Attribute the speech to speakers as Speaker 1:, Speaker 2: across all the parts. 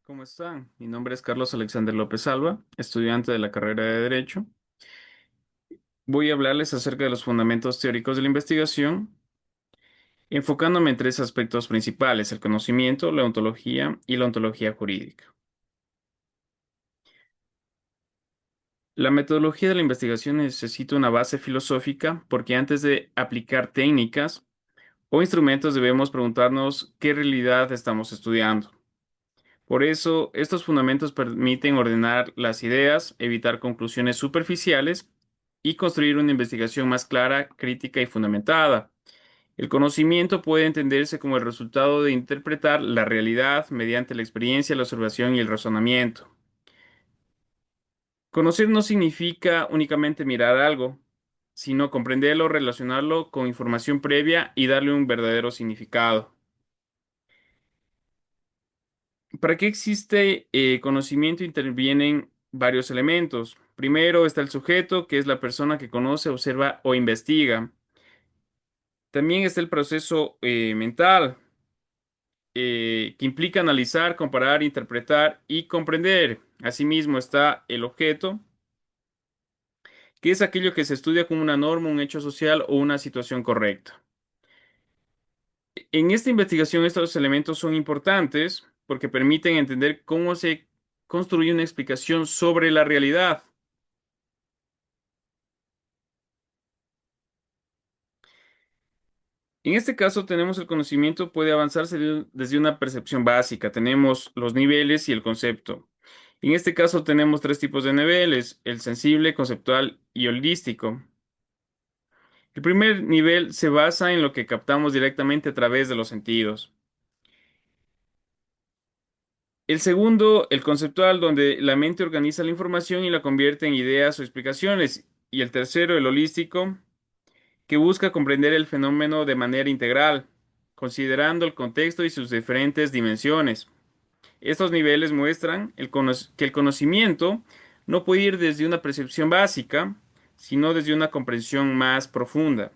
Speaker 1: ¿Cómo están? Mi nombre es Carlos Alexander López Alba, estudiante de la carrera de Derecho. Voy a hablarles acerca de los fundamentos teóricos de la investigación, enfocándome en tres aspectos principales: el conocimiento, la ontología y la ontología jurídica. La metodología de la investigación necesita una base filosófica porque antes de aplicar técnicas o instrumentos debemos preguntarnos qué realidad estamos estudiando. Por eso, estos fundamentos permiten ordenar las ideas, evitar conclusiones superficiales y construir una investigación más clara, crítica y fundamentada. El conocimiento puede entenderse como el resultado de interpretar la realidad mediante la experiencia, la observación y el razonamiento. Conocer no significa únicamente mirar algo, sino comprenderlo, relacionarlo con información previa y darle un verdadero significado. ¿Para qué existe conocimiento? Intervienen varios elementos. Primero está el sujeto, que es la persona que conoce, observa o investiga. También está el proceso mental, que implica analizar, comparar, interpretar y comprender. Asimismo está el objeto, que es aquello que se estudia como una norma, un hecho social o una situación correcta. En esta investigación estos elementos son importantes porque permiten entender cómo se construye una explicación sobre la realidad. En este caso tenemos el conocimiento puede avanzarse desde una percepción básica. Tenemos los niveles y el concepto. En este caso tenemos tres tipos de niveles: el sensible, conceptual y holístico. El primer nivel se basa en lo que captamos directamente a través de los sentidos. El segundo, el conceptual, donde la mente organiza la información y la convierte en ideas o explicaciones. Y el tercero, el holístico, que busca comprender el fenómeno de manera integral, considerando el contexto y sus diferentes dimensiones. Estos niveles muestran que el conocimiento no puede ir desde una percepción básica, sino desde una comprensión más profunda.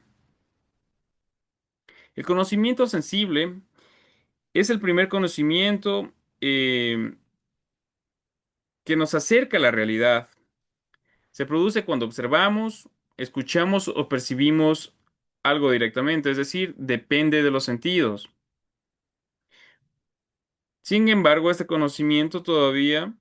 Speaker 1: El conocimiento sensible es el primer conocimiento que nos acerca a la realidad. Se produce cuando observamos, escuchamos o percibimos algo directamente, es decir, depende de los sentidos. Sin embargo, este conocimiento todavía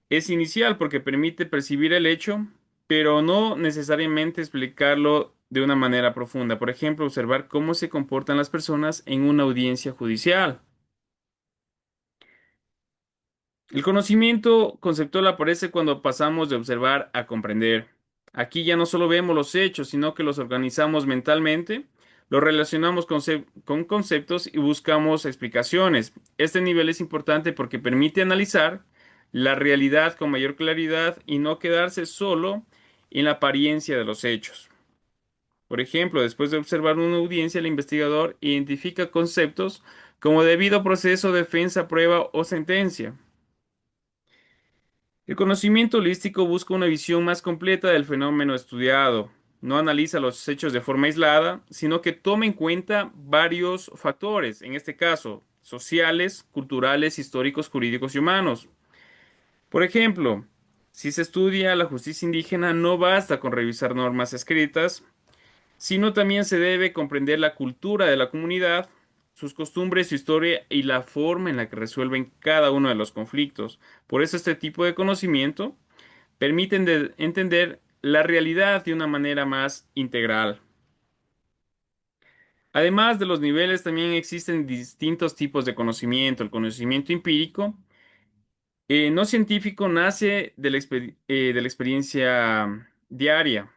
Speaker 1: es inicial porque permite percibir el hecho, pero no necesariamente explicarlo de una manera profunda. Por ejemplo, observar cómo se comportan las personas en una audiencia judicial. El conocimiento conceptual aparece cuando pasamos de observar a comprender. Aquí ya no solo vemos los hechos, sino que los organizamos mentalmente, los relacionamos con conceptos y buscamos explicaciones. Este nivel es importante porque permite analizar la realidad con mayor claridad y no quedarse solo en la apariencia de los hechos. Por ejemplo, después de observar una audiencia, el investigador identifica conceptos como debido proceso, defensa, prueba o sentencia. El conocimiento holístico busca una visión más completa del fenómeno estudiado. No analiza los hechos de forma aislada, sino que toma en cuenta varios factores, en este caso, sociales, culturales, históricos, jurídicos y humanos. Por ejemplo, si se estudia la justicia indígena, no basta con revisar normas escritas, sino también se debe comprender la cultura de la comunidad, sus costumbres, su historia y la forma en la que resuelven cada uno de los conflictos. Por eso este tipo de conocimiento permiten entender la realidad de una manera más integral. Además de los niveles, también existen distintos tipos de conocimiento. El conocimiento empírico, no científico, nace de la experiencia diaria.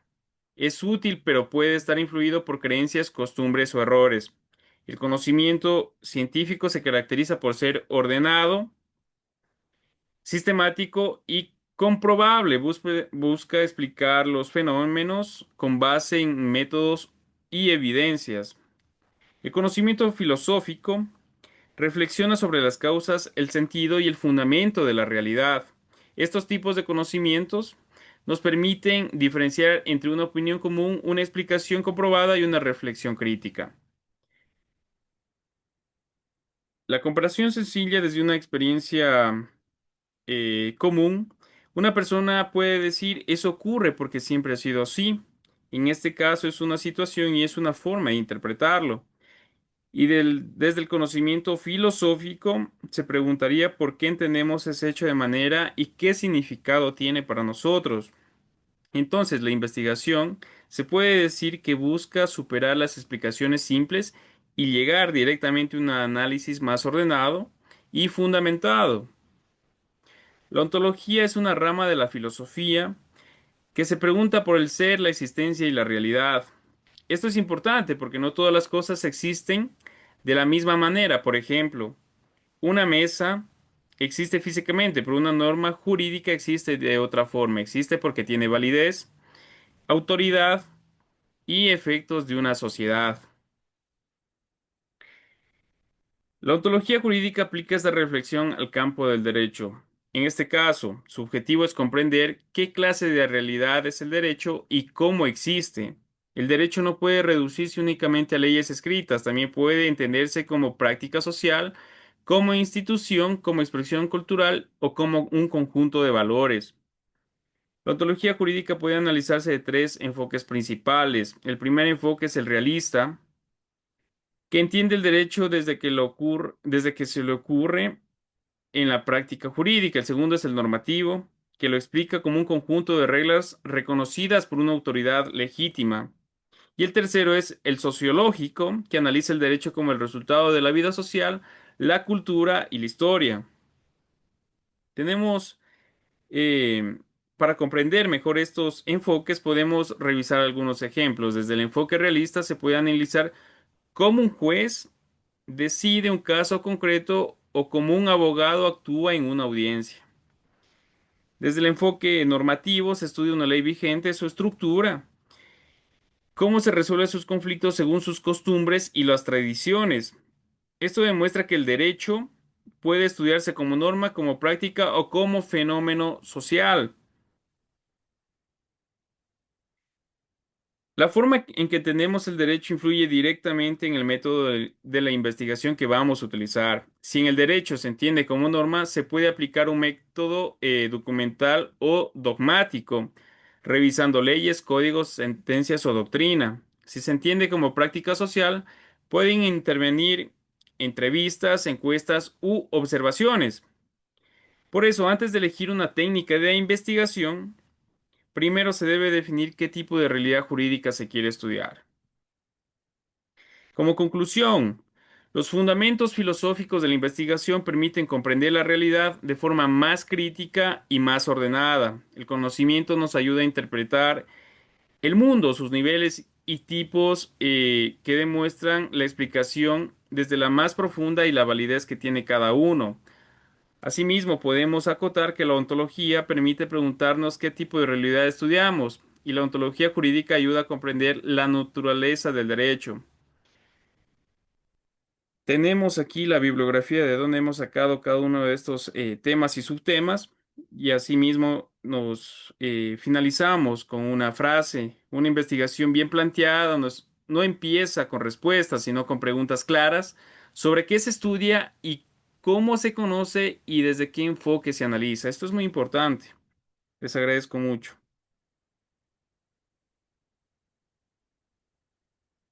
Speaker 1: Es útil, pero puede estar influido por creencias, costumbres o errores. El conocimiento científico se caracteriza por ser ordenado, sistemático y comprobable. Busca explicar los fenómenos con base en métodos y evidencias. El conocimiento filosófico reflexiona sobre las causas, el sentido y el fundamento de la realidad. Estos tipos de conocimientos nos permiten diferenciar entre una opinión común, una explicación comprobada y una reflexión crítica. La comparación sencilla desde una experiencia común, una persona puede decir, eso ocurre porque siempre ha sido así. En este caso es una situación y es una forma de interpretarlo. Y desde el conocimiento filosófico se preguntaría por qué entendemos ese hecho de manera y qué significado tiene para nosotros. Entonces, la investigación se puede decir que busca superar las explicaciones simples y llegar directamente a un análisis más ordenado y fundamentado. La ontología es una rama de la filosofía que se pregunta por el ser, la existencia y la realidad. Esto es importante porque no todas las cosas existen de la misma manera. Por ejemplo, una mesa existe físicamente, pero una norma jurídica existe de otra forma. Existe porque tiene validez, autoridad y efectos de una sociedad. La ontología jurídica aplica esta reflexión al campo del derecho. En este caso, su objetivo es comprender qué clase de realidad es el derecho y cómo existe. El derecho no puede reducirse únicamente a leyes escritas, también puede entenderse como práctica social, como institución, como expresión cultural o como un conjunto de valores. La ontología jurídica puede analizarse de tres enfoques principales. El primer enfoque es el realista, que entiende el derecho desde que se le ocurre en la práctica jurídica. El segundo es el normativo, que lo explica como un conjunto de reglas reconocidas por una autoridad legítima. Y el tercero es el sociológico, que analiza el derecho como el resultado de la vida social, la cultura y la historia. Tenemos, eh, para comprender mejor estos enfoques, podemos revisar algunos ejemplos. Desde el enfoque realista se puede analizar cómo un juez decide un caso concreto o cómo un abogado actúa en una audiencia. Desde el enfoque normativo se estudia una ley vigente, su estructura, cómo se resuelven sus conflictos según sus costumbres y las tradiciones. Esto demuestra que el derecho puede estudiarse como norma, como práctica o como fenómeno social. La forma en que entendemos el derecho influye directamente en el método de la investigación que vamos a utilizar. Si en el derecho se entiende como norma, se puede aplicar un método documental o dogmático, revisando leyes, códigos, sentencias o doctrina. Si se entiende como práctica social, pueden intervenir entrevistas, encuestas u observaciones. Por eso, antes de elegir una técnica de investigación, primero se debe definir qué tipo de realidad jurídica se quiere estudiar. Como conclusión, los fundamentos filosóficos de la investigación permiten comprender la realidad de forma más crítica y más ordenada. El conocimiento nos ayuda a interpretar el mundo, sus niveles y tipos que demuestran la explicación desde la más profunda y la validez que tiene cada uno. Asimismo, podemos acotar que la ontología permite preguntarnos qué tipo de realidad estudiamos, y la ontología jurídica ayuda a comprender la naturaleza del derecho. Tenemos aquí la bibliografía de donde hemos sacado cada uno de estos temas y subtemas, y asimismo nos finalizamos con una frase. Una investigación bien planteada no empieza con respuestas, sino con preguntas claras sobre qué se estudia y cómo se conoce y desde qué enfoque se analiza. Esto es muy importante. Les agradezco mucho.